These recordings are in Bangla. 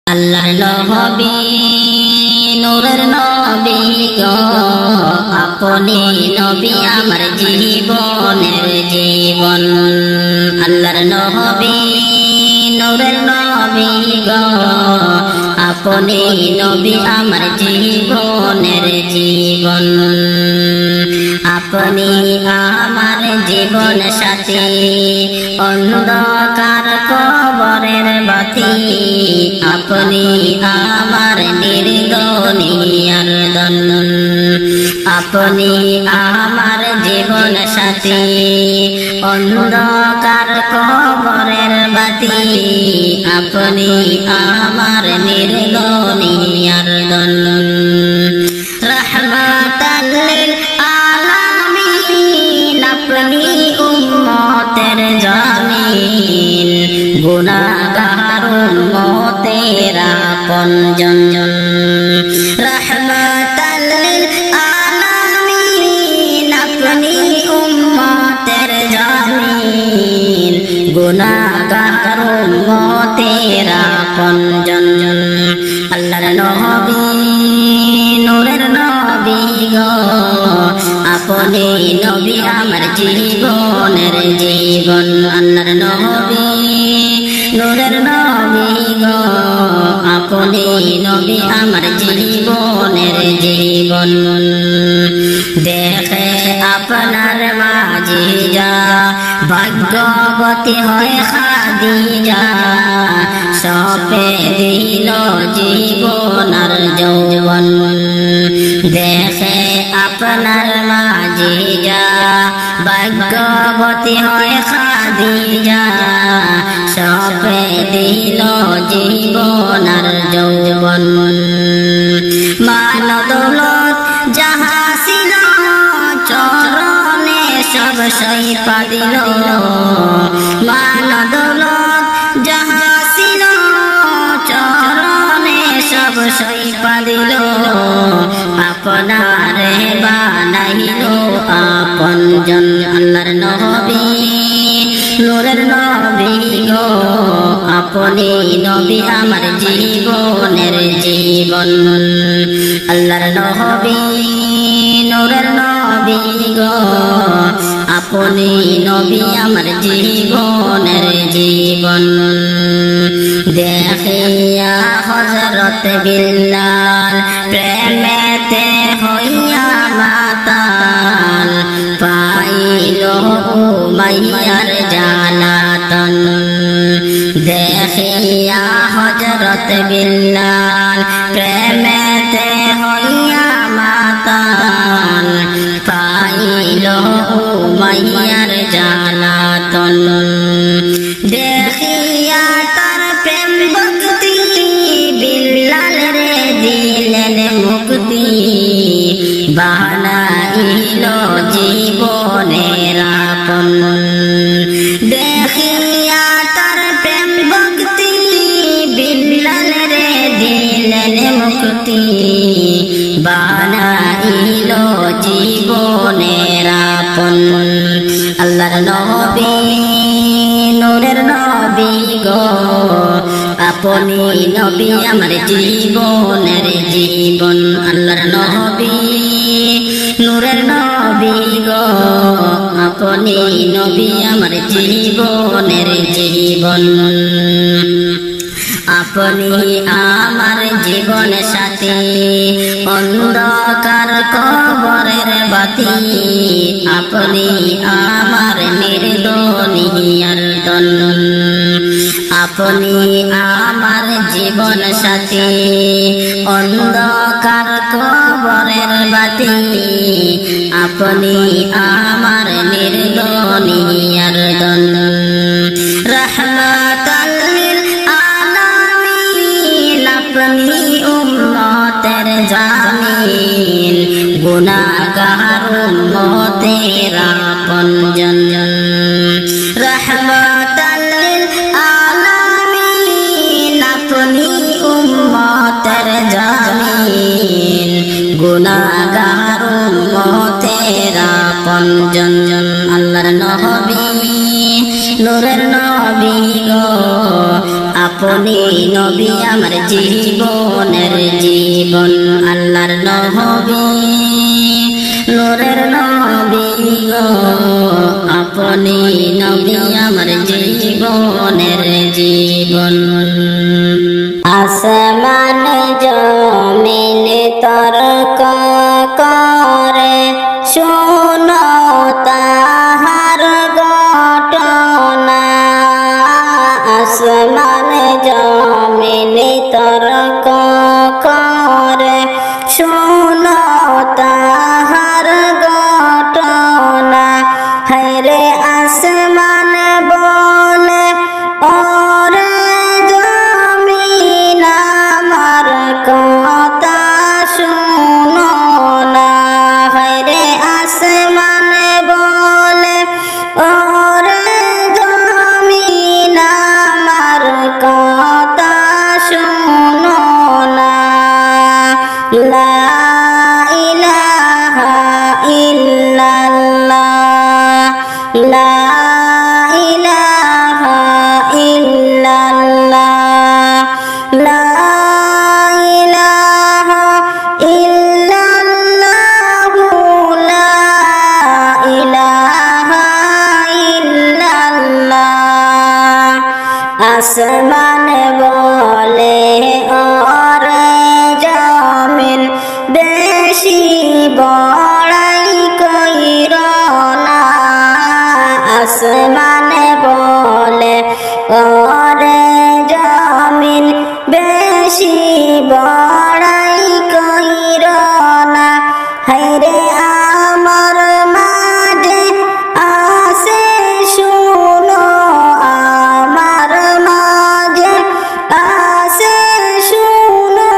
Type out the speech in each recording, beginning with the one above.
আল্লাহর নবী নূরের নবী গো আপনি নবী আমার জীবনের জীবন আল্লাহর নবী নূরের নবী গো আপনি নবী আমার জীবনের জীবন আপনি আমার জীবন সাথী অন্ধকার কবরের বাতি আপনি আমার নির্দনিয়ার দন আপনি আমার জীবন সাথী অন্ধকার কবরের বাতি আপনি আমার নির্দনিয়ার দন রহমাতাল লিল আলামিন আপনি উম্মতের জামিন গুনাহগার উম্মতের আপনজন রহমাতাল লিল আলামিন আপনি উম্মতের জামিন গুনাহগার উম্মতের আপনজন আল্লাহর নবী নূরের নবী গো আপনি নবী আমার জীবনের জীবন আল্লাহর নবী নূরের নবী গো আপনি নবী আমার জীবনের জীবন দেখে আপনার মাজিজা ভাগ্যবতী হয় খাদিজা সপে দিল জীবন আর যৌবন দেখে আপনার মাজিজা ভাগ্যবতী হয় খাদিজা সপে দিল জীবন আর যৌবন মান দৌলত যাহা ছিল চরণে সব সইপা দিল মান দৌলত যাহা ছিল চরণে সব সইপা দিল আপনারে বানাইল আপনজন আল্লাহর নবী নূরের নবী গো আপনি নবী আমার জীবনের জীবন আল্লাহর নবী নূরের নবী গো আপনি নবী আমার জীবনের জীবন দেখিয়া হযরত বিল্লাল প্রেমেতে হইয়া মাতাল পাইল উমাইয়ার জালাতন দেখিয়া হযরত বিল্লাল প্রেমেতে হইয়া মাতাল পাইল উমাইয়ার জালাতন দেখিয়া তার প্রেম ভক্তি বিল্লাল রে দিলেন মুক্তি বানাইল জীবনের আপন দেখিয়া তার প্রেম ভক্তি বিল্লাল রে দিলেন মুক্তি বানাইল জীবনের আপন আল্লাহর নবী নূরের নবী গো আপনি নবী আমার জীবনের জীবন আল্লাহর নবী নূরের নবী গো আপনি নবী আমার জীবনের জীবন আপনি আমার জীবন সাথী অন্ধকার কবরের বাতি আপনি আমার নির্দনিয়ার দন আপনি আমার জীবন সাথী অন্ধকার কবরের বাতি আপনি আমার নির্দনিয়ার দন রহমাতাল লিল আলামিন আপনি উম্মতের জামিন গুনাহগার উম্মতের আপনজন রহমাতাল লিল আলামিন আপনি উম্মতের জামিন গুনাহগার উম্মতের আপনজন আল্লাহর নবী নূরের নবী গো আপনি নবী আমার জীবনের জীবন আল্লাহর নবী নূরের নবী গো আপনি নবী আমার জীবনের জীবন আসমান জমিন তর্ক করে শোনো তাহার ঘটনা আসমান জমিন তর্ক করে শোনো তাহার ঘটনা হায়রে আসমান বলে ওরে জমিন আমার কথা শোনো না হায়রে আসমান বলে ওরে জমিন আমার কথা শোনো না লা ইলাহা ইল্লাল্লাহ লা ইলাহা ইল্লাল্লাহ লা ইলাহা ইল্লাল্লাহ লা ইলাহা ইল্লাল্লাহ আসমান বলে ওরে জমিন বেশি বড়াই কইর না আসমান বলে ওরে জমিন বেশি বড়াই কইর না হায়রে আমার মাঝে আসে শুনো আমার মাঝে আসে শুনো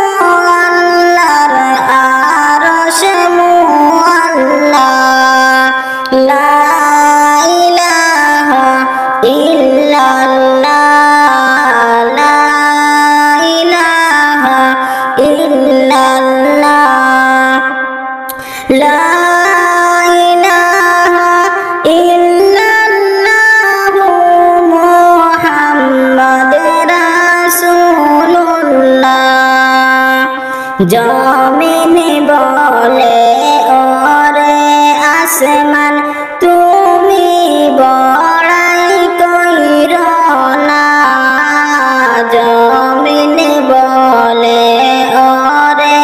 আল্লাহর আরশ মুআল্লা লা ইলাহা ইল্লাল্লাহ লা ইলাহা ইল্লাল্লাহ লা ইলাহা ইল্লাল্লাহ মুহাম্মাদুর রাসূলুল্লাহ জমিন বলে ওরে আসমান তুমি বড়াই কইর না জমিন বলে ওরে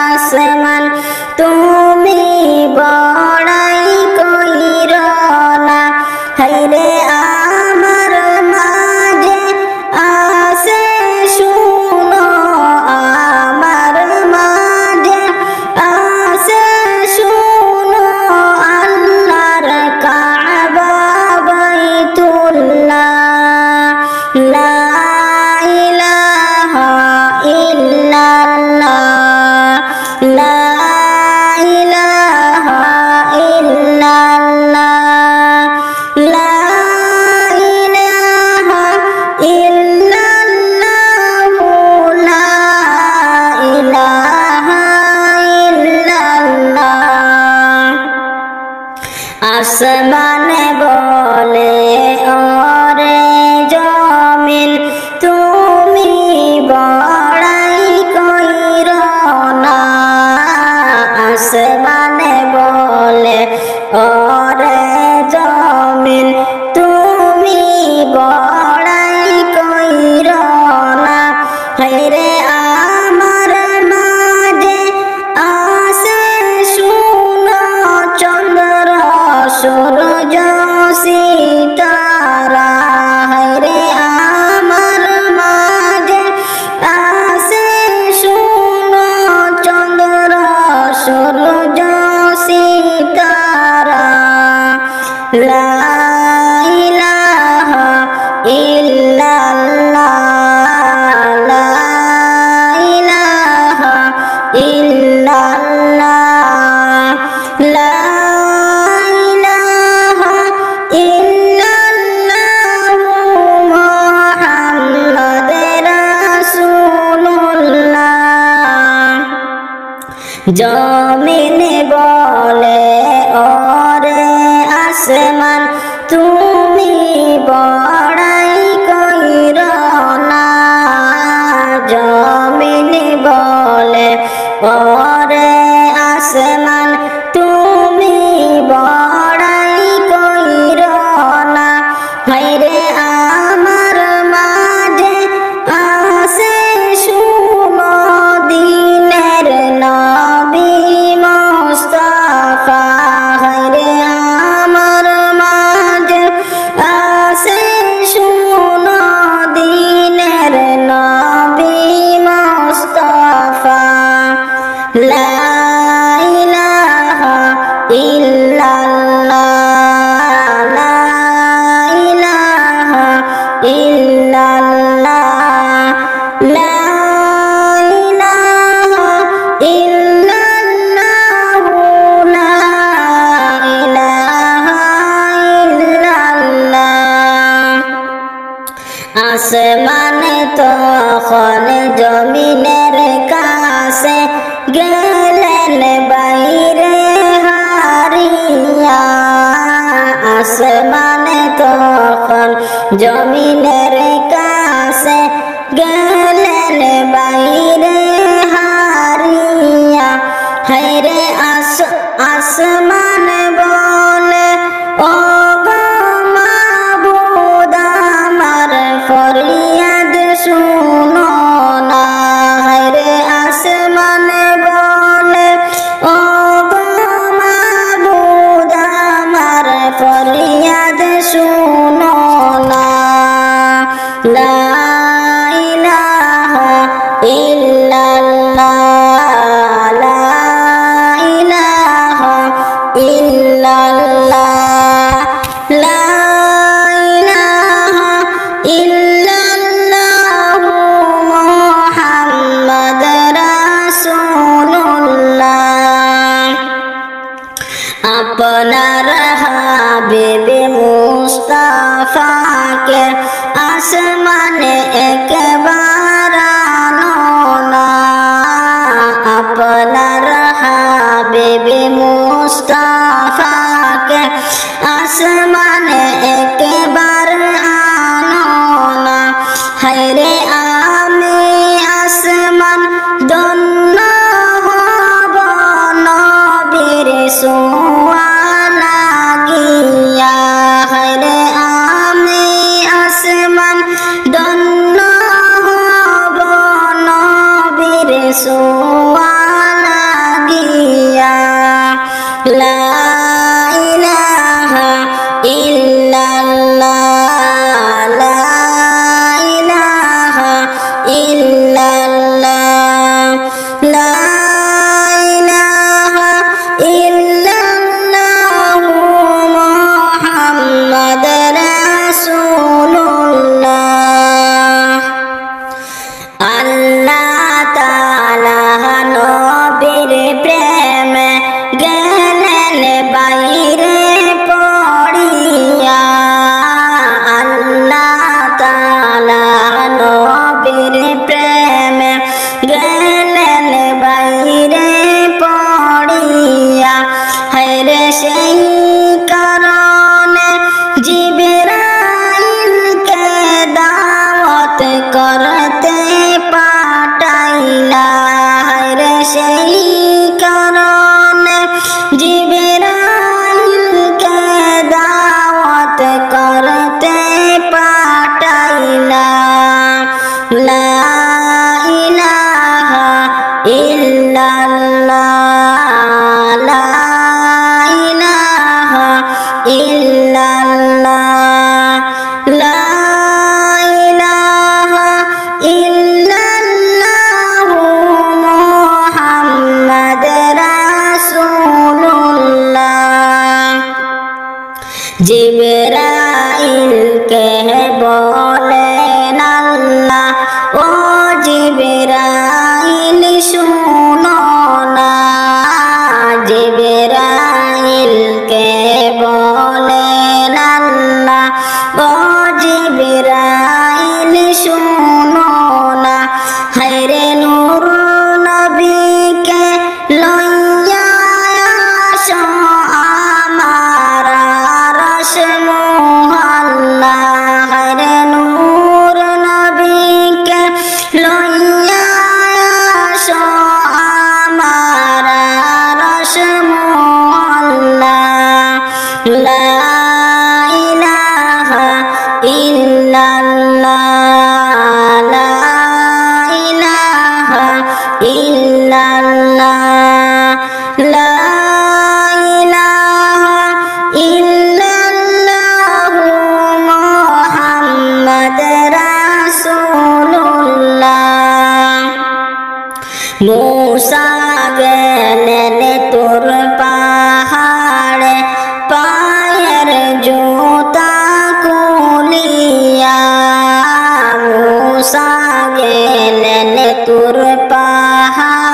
আসমান তুমি বড়াই কইর না হায়রে আমার মাঝে আসে শুনো আমার মাঝে আসে শুনো আল্লাহর কাবা বাইতুল্লাহ লা ইলাহা ইল্লাল্লাহ লা ইলাহা ইল্লাল্লাহ লা ইলাহা ইল্লাল্লাহ লা ইলাহা ইল্লাল্লাহ আসমান বলে ওরে জমিন তুমি বড়াই কইর না আসমান বলে ওরে জমিন তুমি বড়াই কইর না হায়রে আমার মাঝে আসে শুনো চন্দ্র সূর্য সিতারা হায়রে আমার মাঝে আসে শুনো চন্দ্র সূর্য সিতারা লা ইলাহা ইল্লাল্লাহ লা ইলাহা ইল্লাল্লাহ লা ইলাহা ইল্লাল্লাহ মুহাম্মাদুর রাসূলুল্লাহ জমিন বলে ওরে আসমান তুমি বড়াই কইর না ওরে আসমান তুমি বড়াই কইরো না হায়রে আমার মাঝে আসে শুনো দিনের নবী মুস্তাফা হায়রে আমার মাঝে আসে শুনো দিনের নবী মুস্তাফা লা ইলাহা ইল্লাল্লাহ লা ইলাহা ইল্লাল্লাহ লা ইলাহা ইল্লাল্লাহ লা ইলাহা ইল্লাল্লাহ আসমানে তখন জমিনের কাছে গেলেন বাইরে হারিয়া আসমানে তখন জমিনের কাছে গেলেন বাইরে হারিয়া হায়রে আসমান বলে ও গো মাবুদ আমার ফরিয়াদ শুনো না হায়রে আসমান বলে ও গো মাবুদ আমার ফরিয়াদ শুনো না লা ইলাহা ইল্লাল্লাহ লা ইলাহা ইল্লাল্লাহ লা ইলাহা ইল্লাল্লাহ মুহাম্মদ রাসূলুল্লাহ আপনার হাবিব মুস্তাফাকে আসমানে একবার আনো না আপনার হাবিব মুস্তাফাকে আসমানে একবার আনো না হায়রে আমি আসমান ধন্য হব নবীর সোয়া লাগিয়া হায়রে আমি আসমান ধন্য হব নবীর সোয়া লাগিয়া লা ইলাহা ইল্লাল্লাহ লা ইলাহা ইল্লাল্লাহ লা ইলাহা ইল্লাল্লাহ মুহাম্মদ রাসূলুল্লাহ আল্লাহ তাআলা নবীর প্রেমে গেলেন বাইরে পড়িয়া আল্লাহ তাআলা নবীর প্রেমে গেলেন বাইরে পড়িয়া হায়রে সেই কারণে জিবরাইলকে দাওয়াত করতে পাঠা मूसा गैलन तुर पहाड़े पायर जूता कुलिया मूसा गैलन तुर पहाड़